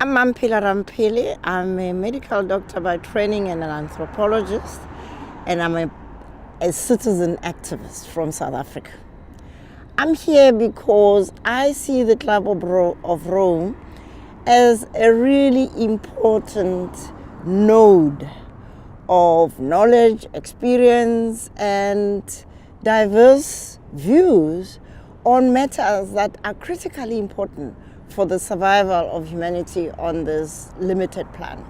I'm Mamphela Ramphele. I'm a medical doctor by training and an anthropologist, and I'm a citizen activist from South Africa. I'm here because I see the Club of Rome as a really important node of knowledge, experience, and diverse views on matters that are critically important for the survival of humanity on this limited planet.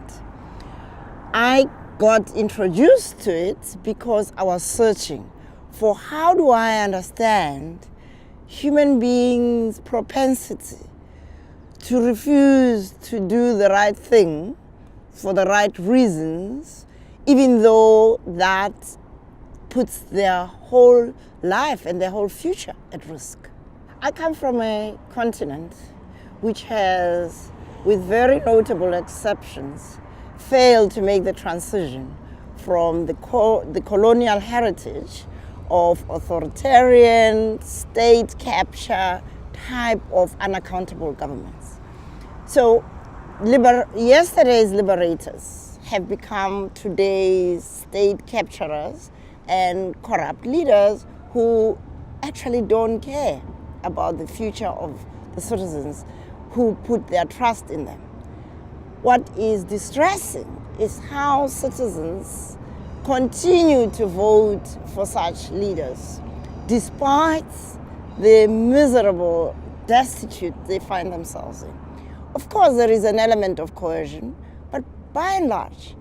I got introduced to it because I was searching for how do I understand human beings' propensity to refuse to do the right thing for the right reasons, even though that puts their whole life and their whole future at risk. I come from a continent which has, with very notable exceptions, failed to make the transition from the colonial heritage of authoritarian state capture type of unaccountable governments. So yesterday's liberators have become today's state capturers and corrupt leaders who actually don't care about the future of the citizens who put their trust in them. What is distressing is how citizens continue to vote for such leaders despite the miserable destitute they find themselves in. Of course, there is an element of coercion, but by and large,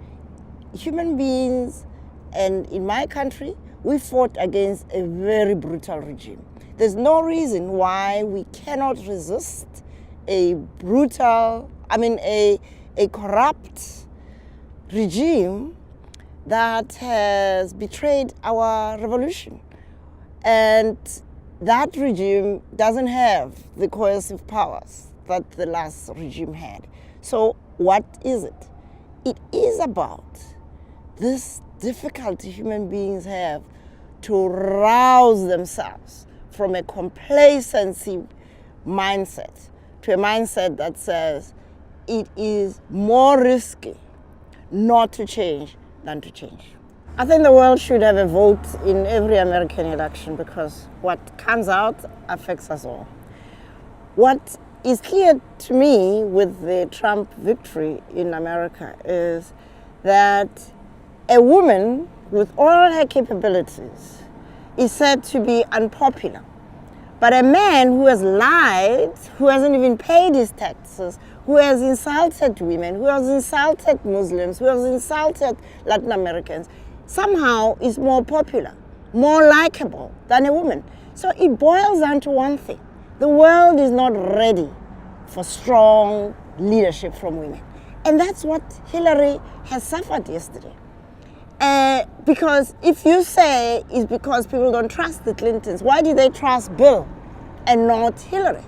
human beings, and in my country, we fought against a very brutal regime. There's no reason why we cannot resist a corrupt regime that has betrayed our revolution. And that regime doesn't have the coercive powers that the last regime had. So what is it? It is about this difficulty human beings have to rouse themselves from a complacency mindset to a mindset that says it is more risky not to change than to change. I think the world should have a vote in every American election because what comes out affects us all. What is clear to me with the Trump victory in America is that a woman with all her capabilities is said to be unpopular. But a man who has lied, who hasn't even paid his taxes, who has insulted women, who has insulted Muslims, who has insulted Latin Americans, somehow is more popular, more likable than a woman. So it boils down to one thing. The world is not ready for strong leadership from women. And that's what Hillary has suffered yesterday. Because if you say it's because people don't trust the Clintons, why did they trust Bill and not Hillary?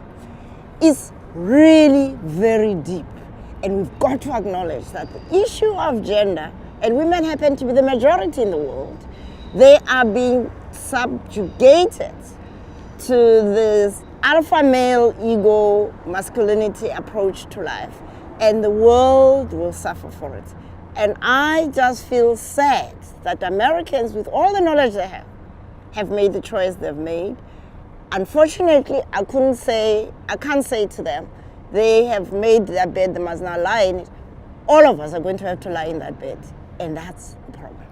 It's really very deep. And we've got to acknowledge that the issue of gender, and women happen to be the majority in the world, they are being subjugated to this alpha male ego masculinity approach to life. And the world will suffer for it. And I just feel sad that Americans, with all the knowledge they have made the choice they've made. Unfortunately, I can't say to them, they have made their bed, they must now lie in it. All of us are going to have to lie in that bed, and that's the problem.